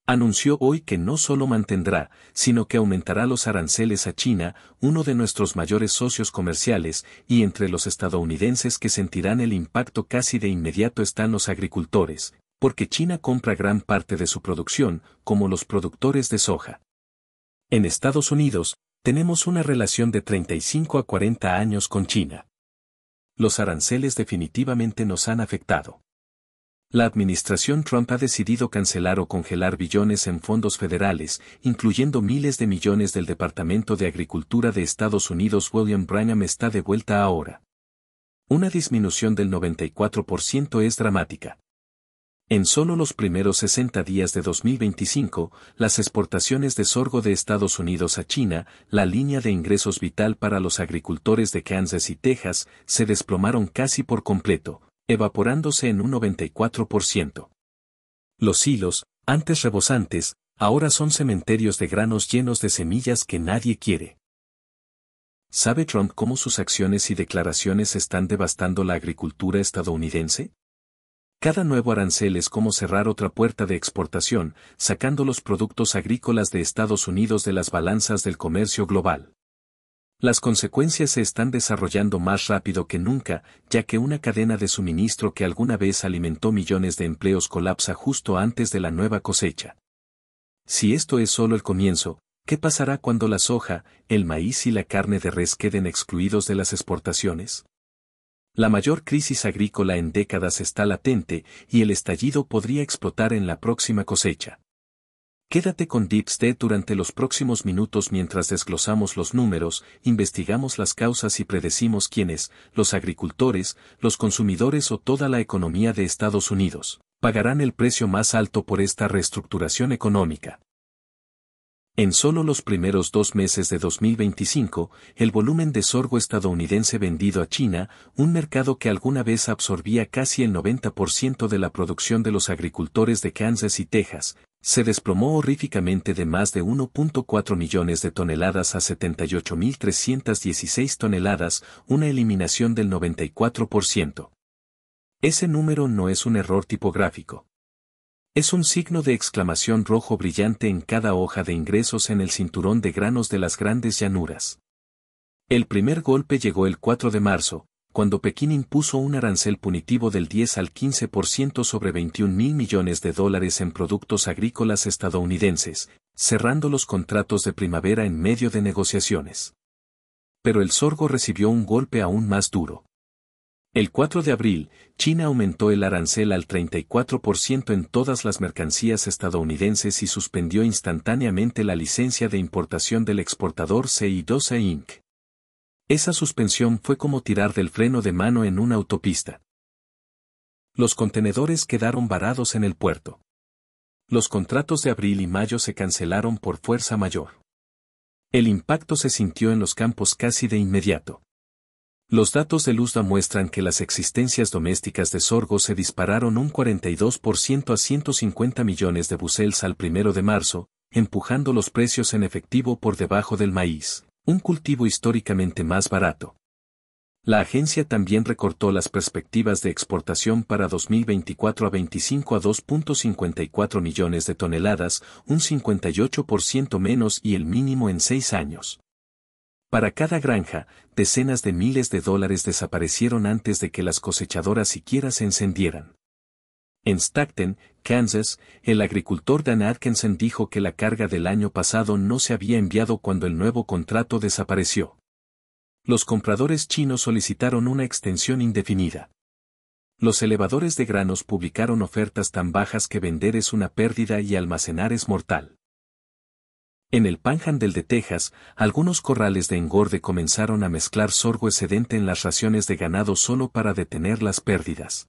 Anunció hoy que no solo mantendrá, sino que aumentará los aranceles a China, uno de nuestros mayores socios comerciales, y entre los estadounidenses que sentirán el impacto casi de inmediato están los agricultores, porque China compra gran parte de su producción, como los productores de soja. En Estados Unidos, tenemos una relación de 35 a 40 años con China. Los aranceles definitivamente nos han afectado. La administración Trump ha decidido cancelar o congelar billones en fondos federales, incluyendo miles de millones del Departamento de Agricultura de Estados Unidos. William Branham está de vuelta ahora. Una disminución del 94% es dramática. En solo los primeros 60 días de 2025, las exportaciones de sorgo de Estados Unidos a China, la línea de ingresos vital para los agricultores de Kansas y Texas, se desplomaron casi por completo, evaporándose en un 94%. Los silos, antes rebosantes, ahora son cementerios de granos llenos de semillas que nadie quiere. ¿Sabe Trump cómo sus acciones y declaraciones están devastando la agricultura estadounidense? Cada nuevo arancel es como cerrar otra puerta de exportación, sacando los productos agrícolas de Estados Unidos de las balanzas del comercio global. Las consecuencias se están desarrollando más rápido que nunca, ya que una cadena de suministro que alguna vez alimentó millones de empleos colapsa justo antes de la nueva cosecha. Si esto es solo el comienzo, ¿qué pasará cuando la soja, el maíz y la carne de res queden excluidos de las exportaciones? La mayor crisis agrícola en décadas está latente y el estallido podría explotar en la próxima cosecha. Quédate con Deep State durante los próximos minutos mientras desglosamos los números, investigamos las causas y predecimos quiénes, los agricultores, los consumidores o toda la economía de Estados Unidos, pagarán el precio más alto por esta reestructuración económica. En solo los primeros 2 meses de 2025, el volumen de sorgo estadounidense vendido a China, un mercado que alguna vez absorbía casi el 90% de la producción de los agricultores de Kansas y Texas, se desplomó horríficamente de más de 1.4 millones de toneladas a 78.316 toneladas, una eliminación del 94%. Ese número no es un error tipográfico. Es un signo de exclamación rojo brillante en cada hoja de ingresos en el cinturón de granos de las grandes llanuras. El primer golpe llegó el 4 de marzo, cuando Pekín impuso un arancel punitivo del 10 al 15% sobre 21.000 millones de dólares en productos agrícolas estadounidenses, cerrando los contratos de primavera en medio de negociaciones. Pero el sorgo recibió un golpe aún más duro. El 4 de abril, China aumentó el arancel al 34% en todas las mercancías estadounidenses y suspendió instantáneamente la licencia de importación del exportador CI2 Inc. Esa suspensión fue como tirar del freno de mano en una autopista. Los contenedores quedaron varados en el puerto. Los contratos de abril y mayo se cancelaron por fuerza mayor. El impacto se sintió en los campos casi de inmediato. Los datos del USDA muestran que las existencias domésticas de sorgo se dispararon un 42% a 150 millones de bushels al 1 de marzo, empujando los precios en efectivo por debajo del maíz, un cultivo históricamente más barato. La agencia también recortó las perspectivas de exportación para 2024 a 25 a 2.54 millones de toneladas, un 58% menos y el mínimo en 6 años. Para cada granja, decenas de miles de dólares desaparecieron antes de que las cosechadoras siquiera se encendieran. En Stockton, Kansas, el agricultor Dan Atkinson dijo que la carga del año pasado no se había enviado cuando el nuevo contrato desapareció. Los compradores chinos solicitaron una extensión indefinida. Los elevadores de granos publicaron ofertas tan bajas que vender es una pérdida y almacenar es mortal. En el Panhandle de Texas, algunos corrales de engorde comenzaron a mezclar sorgo excedente en las raciones de ganado solo para detener las pérdidas.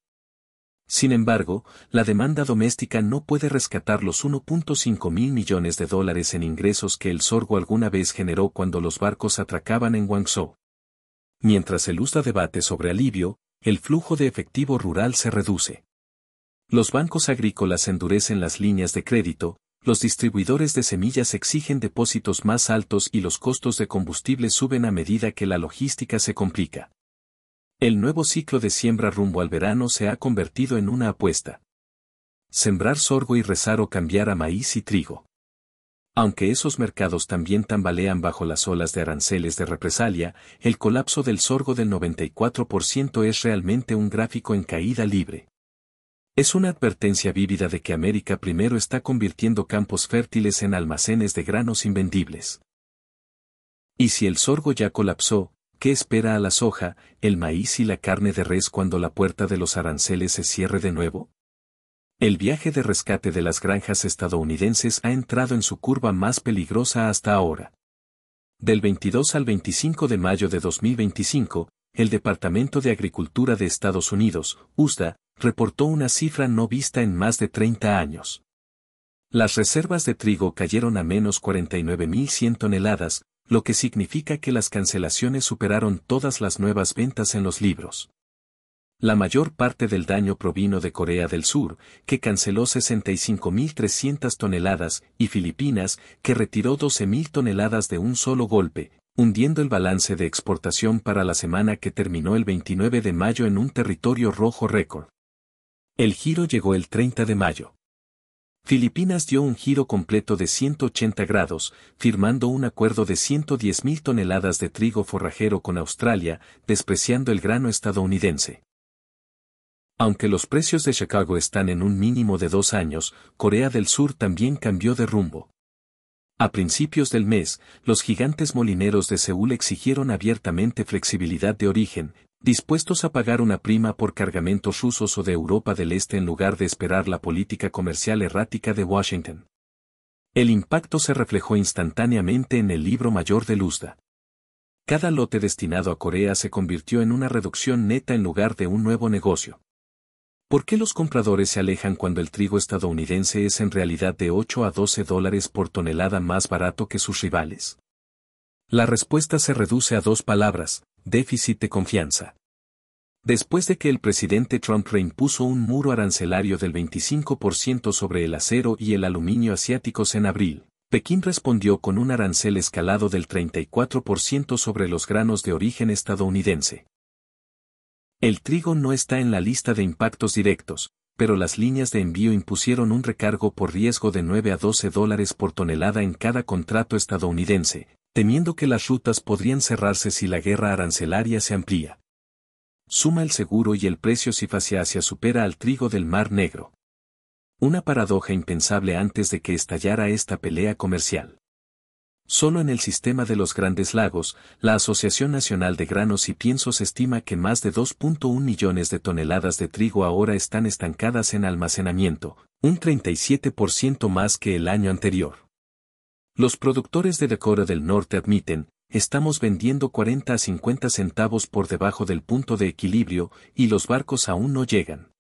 Sin embargo, la demanda doméstica no puede rescatar los 1.5 mil millones de dólares en ingresos que el sorgo alguna vez generó cuando los barcos atracaban en Guangzhou. Mientras el USDA debate sobre alivio, el flujo de efectivo rural se reduce. Los bancos agrícolas endurecen las líneas de crédito, los distribuidores de semillas exigen depósitos más altos y los costos de combustible suben a medida que la logística se complica. El nuevo ciclo de siembra rumbo al verano se ha convertido en una apuesta. Sembrar sorgo y rezar o cambiar a maíz y trigo. Aunque esos mercados también tambalean bajo las olas de aranceles de represalia, el colapso del sorgo del 94% es realmente un gráfico en caída libre. Es una advertencia vívida de que América primero está convirtiendo campos fértiles en almacenes de granos invendibles. Y si el sorgo ya colapsó, ¿qué espera a la soja, el maíz y la carne de res cuando la puerta de los aranceles se cierre de nuevo? El viaje de rescate de las granjas estadounidenses ha entrado en su curva más peligrosa hasta ahora. Del 22 al 25 de mayo de 2025, el Departamento de Agricultura de Estados Unidos, USDA, reportó una cifra no vista en más de 30 años. Las reservas de trigo cayeron a menos 49.100 toneladas, lo que significa que las cancelaciones superaron todas las nuevas ventas en los libros. La mayor parte del daño provino de Corea del Sur, que canceló 65.300 toneladas, y Filipinas, que retiró 12.000 toneladas de un solo golpe, hundiendo el balance de exportación para la semana que terminó el 29 de mayo en un territorio rojo récord. El giro llegó el 30 de mayo. Filipinas dio un giro completo de 180 grados, firmando un acuerdo de 110.000 toneladas de trigo forrajero con Australia, despreciando el grano estadounidense. Aunque los precios de Chicago están en un mínimo de 2 años, Corea del Sur también cambió de rumbo. A principios del mes, los gigantes molineros de Seúl exigieron abiertamente flexibilidad de origen, dispuestos a pagar una prima por cargamentos rusos o de Europa del Este en lugar de esperar la política comercial errática de Washington. El impacto se reflejó instantáneamente en el libro mayor del USDA. Cada lote destinado a Corea se convirtió en una reducción neta en lugar de un nuevo negocio. ¿Por qué los compradores se alejan cuando el trigo estadounidense es en realidad de 8 a 12 dólares por tonelada más barato que sus rivales? La respuesta se reduce a 2 palabras: déficit de confianza. Después de que el presidente Trump reimpuso un muro arancelario del 25% sobre el acero y el aluminio asiáticos en abril, Pekín respondió con un arancel escalado del 34% sobre los granos de origen estadounidense. El trigo no está en la lista de impactos directos, pero las líneas de envío impusieron un recargo por riesgo de 9 a 12 dólares por tonelada en cada contrato estadounidense, temiendo que las rutas podrían cerrarse si la guerra arancelaria se amplía. Suma el seguro y el precio si Asia supera al trigo del Mar Negro. Una paradoja impensable antes de que estallara esta pelea comercial. Solo en el sistema de los Grandes Lagos, la Asociación Nacional de Granos y Piensos estima que más de 2.1 millones de toneladas de trigo ahora están estancadas en almacenamiento, un 37% más que el año anterior. Los productores de Dakota del Norte admiten: estamos vendiendo 40 a 50 centavos por debajo del punto de equilibrio, y los barcos aún no llegan.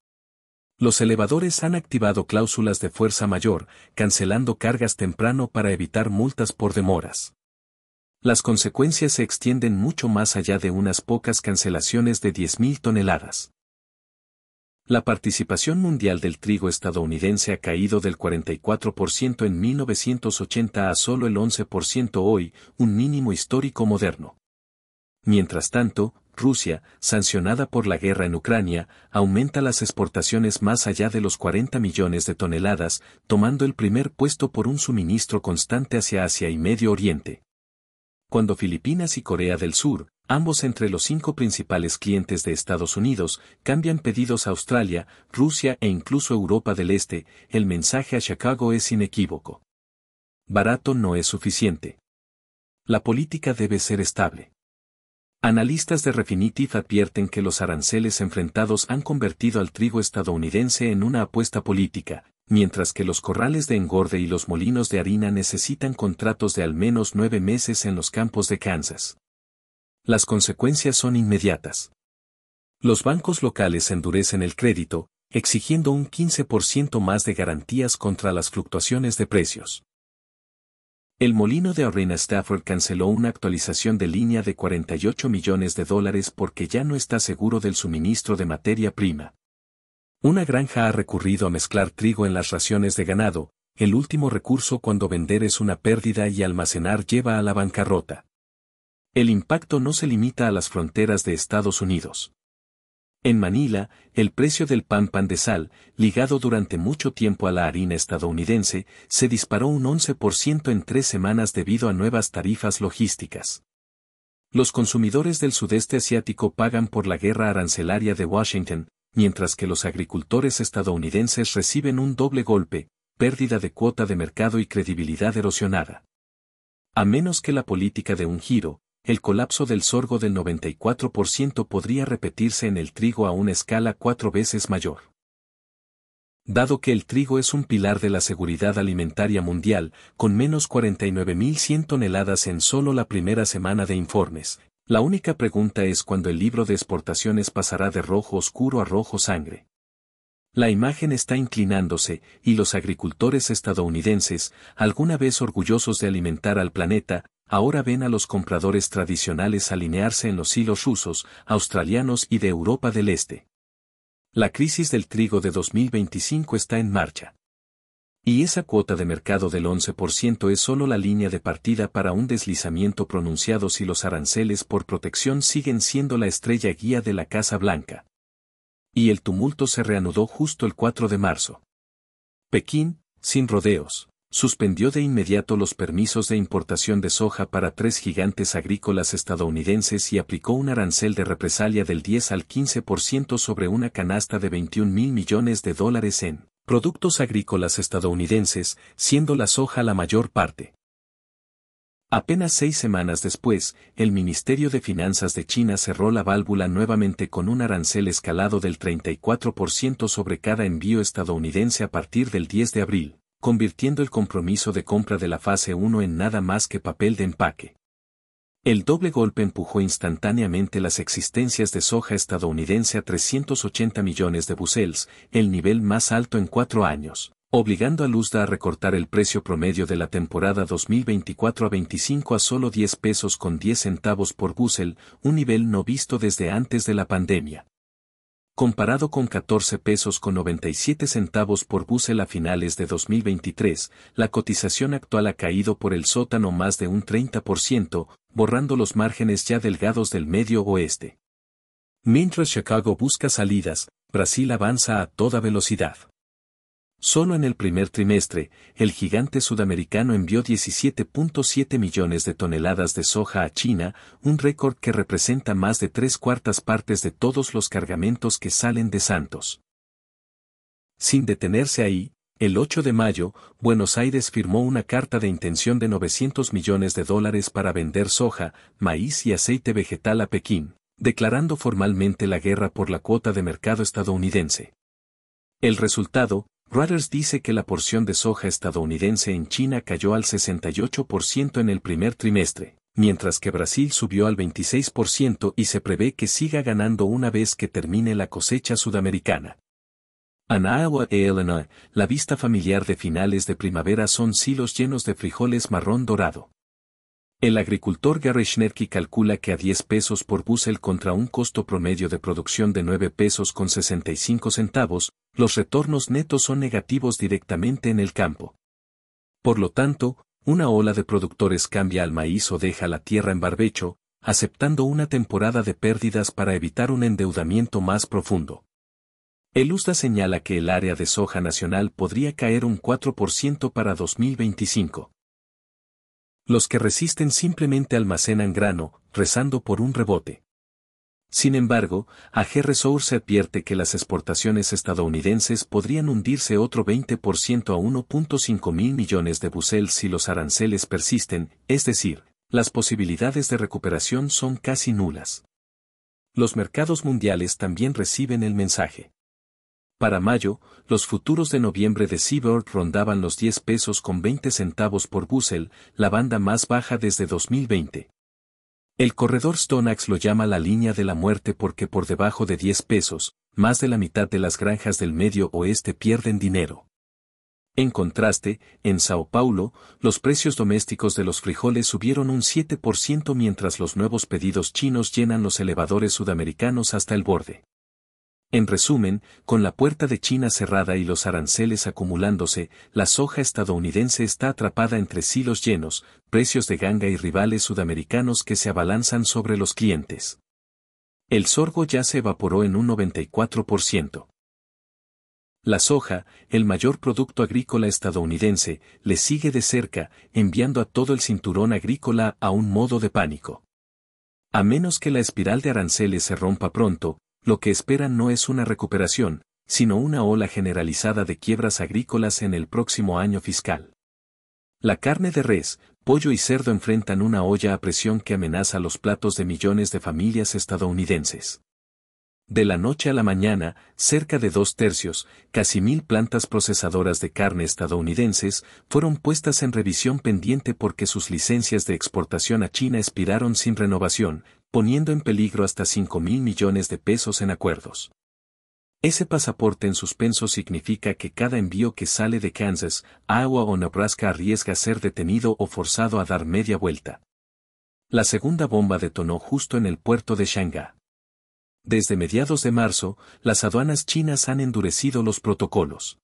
Los elevadores han activado cláusulas de fuerza mayor, cancelando cargas temprano para evitar multas por demoras. Las consecuencias se extienden mucho más allá de unas pocas cancelaciones de 10.000 toneladas. La participación mundial del trigo estadounidense ha caído del 44% en 1980 a solo el 11% hoy, un mínimo histórico moderno. Mientras tanto, Rusia, sancionada por la guerra en Ucrania, aumenta las exportaciones más allá de los 40 millones de toneladas, tomando el primer puesto por un suministro constante hacia Asia y Medio Oriente. Cuando Filipinas y Corea del Sur, ambos entre los 5 principales clientes de Estados Unidos, cambian pedidos a Australia, Rusia e incluso Europa del Este, el mensaje a Chicago es inequívoco. Barato no es suficiente. La política debe ser estable. Analistas de Refinitiv advierten que los aranceles enfrentados han convertido al trigo estadounidense en una apuesta política, mientras que los corrales de engorde y los molinos de harina necesitan contratos de al menos 9 meses en los campos de Kansas. Las consecuencias son inmediatas. Los bancos locales endurecen el crédito, exigiendo un 15% más de garantías contra las fluctuaciones de precios. El molino de Orina Stafford canceló una actualización de línea de $48 millones porque ya no está seguro del suministro de materia prima. Una granja ha recurrido a mezclar trigo en las raciones de ganado, el último recurso cuando vender es una pérdida y almacenar lleva a la bancarrota. El impacto no se limita a las fronteras de Estados Unidos. En Manila, el precio del pan de sal, ligado durante mucho tiempo a la harina estadounidense, se disparó un 11% en 3 semanas debido a nuevas tarifas logísticas. Los consumidores del sudeste asiático pagan por la guerra arancelaria de Washington, mientras que los agricultores estadounidenses reciben un doble golpe, pérdida de cuota de mercado y credibilidad erosionada. A menos que la política dé un giro, el colapso del sorgo del 94% podría repetirse en el trigo a una escala 4 veces mayor. Dado que el trigo es un pilar de la seguridad alimentaria mundial, con menos 49.100 toneladas en solo la primera semana de informes, la única pregunta es cuándo el libro de exportaciones pasará de rojo oscuro a rojo sangre. La imagen está inclinándose, y los agricultores estadounidenses, alguna vez orgullosos de alimentar al planeta, ahora ven a los compradores tradicionales alinearse en los hilos rusos, australianos y de Europa del Este. La crisis del trigo de 2025 está en marcha. Y esa cuota de mercado del 11% es solo la línea de partida para un deslizamiento pronunciado si los aranceles por protección siguen siendo la estrella guía de la Casa Blanca. Y el tumulto se reanudó justo el 4 de marzo. Pekín, sin rodeos, suspendió de inmediato los permisos de importación de soja para 3 gigantes agrícolas estadounidenses y aplicó un arancel de represalia del 10 al 15% sobre una canasta de $21.000 millones en productos agrícolas estadounidenses, siendo la soja la mayor parte. Apenas 6 semanas después, el Ministerio de Finanzas de China cerró la válvula nuevamente con un arancel escalado del 34% sobre cada envío estadounidense a partir del 10 de abril, convirtiendo el compromiso de compra de la fase 1 en nada más que papel de empaque. El doble golpe empujó instantáneamente las existencias de soja estadounidense a 380 millones de bushels, el nivel más alto en 4 años, obligando a Luzda a recortar el precio promedio de la temporada 2024 a 25 a solo 10 pesos con 10 centavos por bushel, un nivel no visto desde antes de la pandemia. Comparado con 14 pesos con 97 centavos por bushel a finales de 2023, la cotización actual ha caído por el sótano más de un 30%, borrando los márgenes ya delgados del medio oeste. Mientras Chicago busca salidas, Brasil avanza a toda velocidad. Solo en el primer trimestre, el gigante sudamericano envió 17.7 millones de toneladas de soja a China, un récord que representa más de 3/4 partes de todos los cargamentos que salen de Santos. Sin detenerse ahí, el 8 de mayo, Buenos Aires firmó una carta de intención de $900 millones para vender soja, maíz y aceite vegetal a Pekín, declarando formalmente la guerra por la cuota de mercado estadounidense. El resultado, Reuters dice que la porción de soja estadounidense en China cayó al 68% en el primer trimestre, mientras que Brasil subió al 26% y se prevé que siga ganando una vez que termine la cosecha sudamericana. En Iowa e Illinois, la vista familiar de finales de primavera son silos llenos de frijoles marrón dorado. El agricultor Gary Schnerke calcula que a 10 pesos por bushel contra un costo promedio de producción de 9 pesos con 65 centavos, los retornos netos son negativos directamente en el campo. Por lo tanto, una ola de productores cambia al maíz o deja la tierra en barbecho, aceptando una temporada de pérdidas para evitar un endeudamiento más profundo. El USDA señala que el área de soja nacional podría caer un 4% para 2025. Los que resisten simplemente almacenan grano, rezando por un rebote. Sin embargo, AG Resource advierte que las exportaciones estadounidenses podrían hundirse otro 20% a 1.5 mil millones de bushels si los aranceles persisten, es decir, las posibilidades de recuperación son casi nulas. Los mercados mundiales también reciben el mensaje. Para mayo, los futuros de noviembre de Seaboard rondaban los 10 pesos con 20 centavos por bushel, la banda más baja desde 2020. El corredor StoneX lo llama la línea de la muerte porque por debajo de 10 pesos, más de la mitad de las granjas del medio oeste pierden dinero. En contraste, en Sao Paulo, los precios domésticos de los frijoles subieron un 7% mientras los nuevos pedidos chinos llenan los elevadores sudamericanos hasta el borde. En resumen, con la puerta de China cerrada y los aranceles acumulándose, la soja estadounidense está atrapada entre silos llenos, precios de ganga y rivales sudamericanos que se abalanzan sobre los clientes. El sorgo ya se evaporó en un 94%. La soja, el mayor producto agrícola estadounidense, le sigue de cerca, enviando a todo el cinturón agrícola a un modo de pánico. A menos que la espiral de aranceles se rompa pronto, lo que esperan no es una recuperación, sino una ola generalizada de quiebras agrícolas en el próximo año fiscal. La carne de res, pollo y cerdo enfrentan una olla a presión que amenaza los platos de millones de familias estadounidenses. De la noche a la mañana, cerca de 2/3, casi 1.000 plantas procesadoras de carne estadounidenses, fueron puestas en revisión pendiente porque sus licencias de exportación a China expiraron sin renovación, poniendo en peligro hasta 5.000 millones de pesos en acuerdos. Ese pasaporte en suspenso significa que cada envío que sale de Kansas, Iowa o Nebraska arriesga ser detenido o forzado a dar media vuelta. La segunda bomba detonó justo en el puerto de Shanghái. Desde mediados de marzo, las aduanas chinas han endurecido los protocolos.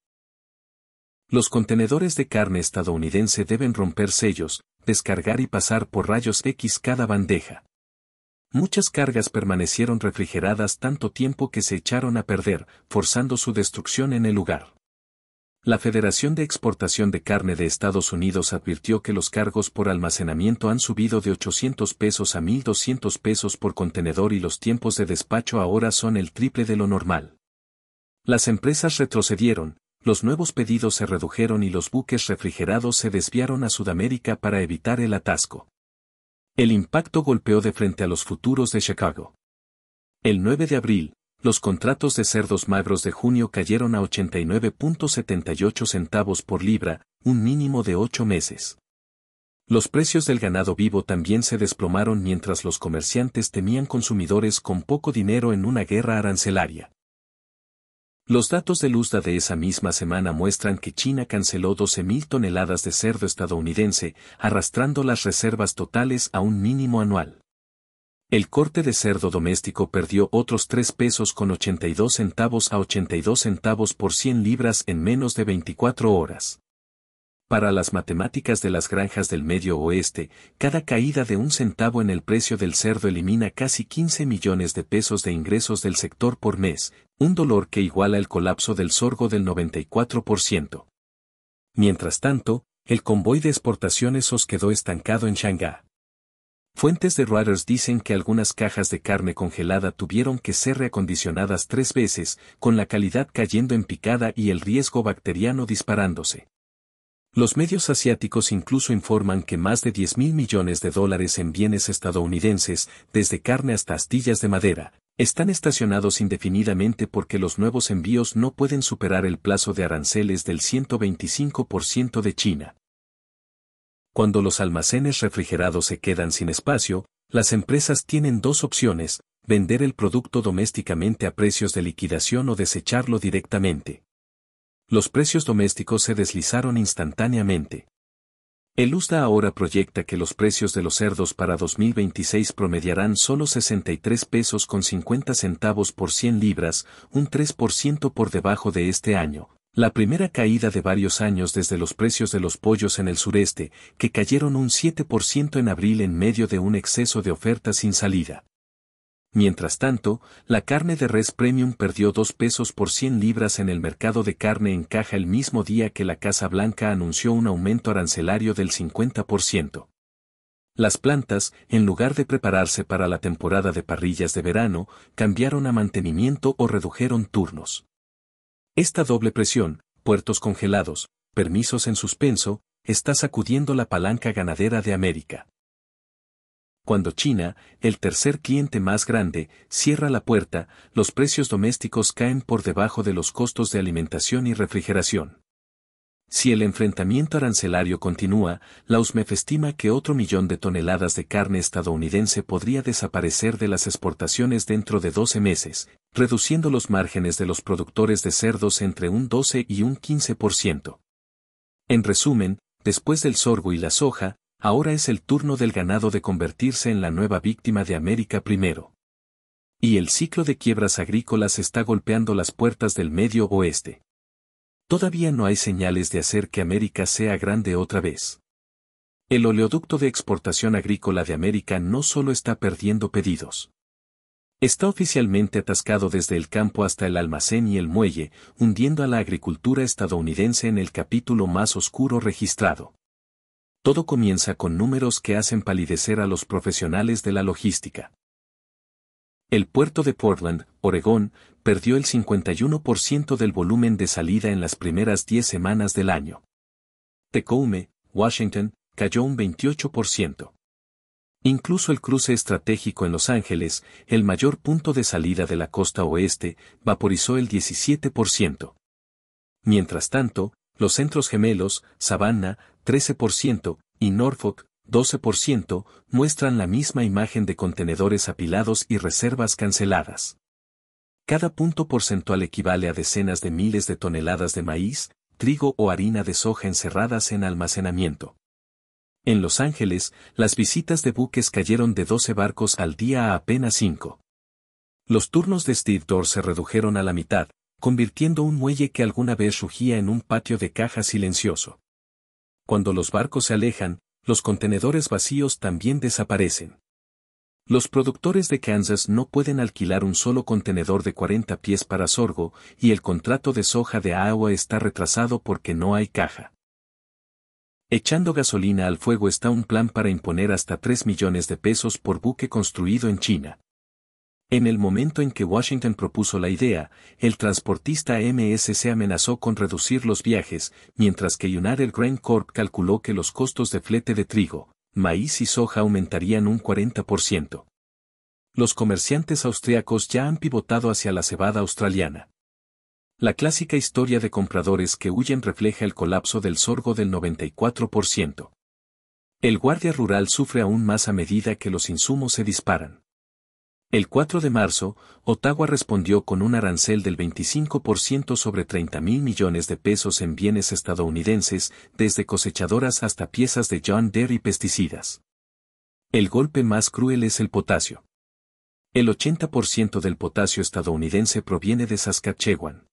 Los contenedores de carne estadounidense deben romper sellos, descargar y pasar por rayos X cada bandeja. Muchas cargas permanecieron refrigeradas tanto tiempo que se echaron a perder, forzando su destrucción en el lugar. La Federación de Exportación de Carne de Estados Unidos advirtió que los cargos por almacenamiento han subido de $800 a $1,200 por contenedor y los tiempos de despacho ahora son el triple de lo normal. Las empresas retrocedieron, los nuevos pedidos se redujeron y los buques refrigerados se desviaron a Sudamérica para evitar el atasco. El impacto golpeó de frente a los futuros de Chicago. El 9 de abril, los contratos de cerdos magros de junio cayeron a 89.78 centavos por libra, un mínimo de 8 meses. Los precios del ganado vivo también se desplomaron mientras los comerciantes temían consumidores con poco dinero en una guerra arancelaria. Los datos del USDA de esa misma semana muestran que China canceló 12.000 toneladas de cerdo estadounidense, arrastrando las reservas totales a un mínimo anual. El corte de cerdo doméstico perdió otros 3 pesos con 82 centavos a 82 centavos por 100 libras en menos de 24 horas. Para las matemáticas de las granjas del Medio Oeste, cada caída de 1 centavo en el precio del cerdo elimina casi 15 millones de pesos de ingresos del sector por mes, un dolor que iguala el colapso del sorgo del 94%. Mientras tanto, el convoy de exportaciones os quedó estancado en Shanghái. Fuentes de Reuters dicen que algunas cajas de carne congelada tuvieron que ser reacondicionadas 3 veces, con la calidad cayendo en picada y el riesgo bacteriano disparándose. Los medios asiáticos incluso informan que más de $10.000 millones en bienes estadounidenses, desde carne hasta astillas de madera, están estacionados indefinidamente porque los nuevos envíos no pueden superar el plazo de aranceles del 125% de China. Cuando los almacenes refrigerados se quedan sin espacio, las empresas tienen 2 opciones: vender el producto domésticamente a precios de liquidación o desecharlo directamente. Los precios domésticos se deslizaron instantáneamente. El USDA ahora proyecta que los precios de los cerdos para 2026 promediarán solo 63 pesos con 50 centavos por 100 libras, un 3% por debajo de este año. La primera caída de varios años desde los precios de los pollos en el sureste, que cayeron un 7% en abril en medio de un exceso de oferta sin salida. Mientras tanto, la carne de res premium perdió 2 pesos por 100 libras en el mercado de carne en caja el mismo día que la Casa Blanca anunció un aumento arancelario del 50%. Las plantas, en lugar de prepararse para la temporada de parrillas de verano, cambiaron a mantenimiento o redujeron turnos. Esta doble presión, puertos congelados, permisos en suspenso, está sacudiendo la palanca ganadera de América. Cuando China, el tercer cliente más grande, cierra la puerta, los precios domésticos caen por debajo de los costos de alimentación y refrigeración. Si el enfrentamiento arancelario continúa, la USMEF estima que otro 1.000.000 de toneladas de carne estadounidense podría desaparecer de las exportaciones dentro de 12 meses, reduciendo los márgenes de los productores de cerdos entre un 12 y un 15%. En resumen, después del sorgo y la soja, ahora es el turno del ganado de convertirse en la nueva víctima de América primero. Y el ciclo de quiebras agrícolas está golpeando las puertas del Medio Oeste. Todavía no hay señales de hacer que América sea grande otra vez. El oleoducto de exportación agrícola de América no solo está perdiendo pedidos. Está oficialmente atascado desde el campo hasta el almacén y el muelle, hundiendo a la agricultura estadounidense en el capítulo más oscuro registrado. Todo comienza con números que hacen palidecer a los profesionales de la logística. El puerto de Portland, Oregón, perdió el 51% del volumen de salida en las primeras 10 semanas del año. Tacoma, Washington, cayó un 28%. Incluso el cruce estratégico en Los Ángeles, el mayor punto de salida de la costa oeste, vaporizó el 17%. Mientras tanto, los centros gemelos, Savannah, 13%, y Norfolk, 12%, muestran la misma imagen de contenedores apilados y reservas canceladas. Cada punto porcentual equivale a decenas de miles de toneladas de maíz, trigo o harina de soja encerradas en almacenamiento. En Los Ángeles, las visitas de buques cayeron de 12 barcos al día a apenas 5. Los turnos de stevedore se redujeron a la mitad, convirtiendo un muelle que alguna vez rugía en un patio de caja silencioso. Cuando los barcos se alejan, los contenedores vacíos también desaparecen. Los productores de Kansas no pueden alquilar un solo contenedor de 40 pies para sorgo, y el contrato de soja de Iowa está retrasado porque no hay caja. Echando gasolina al fuego está un plan para imponer hasta 3 millones de pesos por buque construido en China. En el momento en que Washington propuso la idea, el transportista MSC amenazó con reducir los viajes, mientras que United Grain Corp calculó que los costos de flete de trigo, maíz y soja aumentarían un 40%. Los comerciantes austriacos ya han pivotado hacia la cebada australiana. La clásica historia de compradores que huyen refleja el colapso del sorgo del 94%. El guardia rural sufre aún más a medida que los insumos se disparan. El 4 de marzo, Ottawa respondió con un arancel del 25% sobre 30,000 millones de pesos en bienes estadounidenses, desde cosechadoras hasta piezas de John Deere y pesticidas. El golpe más cruel es el potasio. El 80% del potasio estadounidense proviene de Saskatchewan.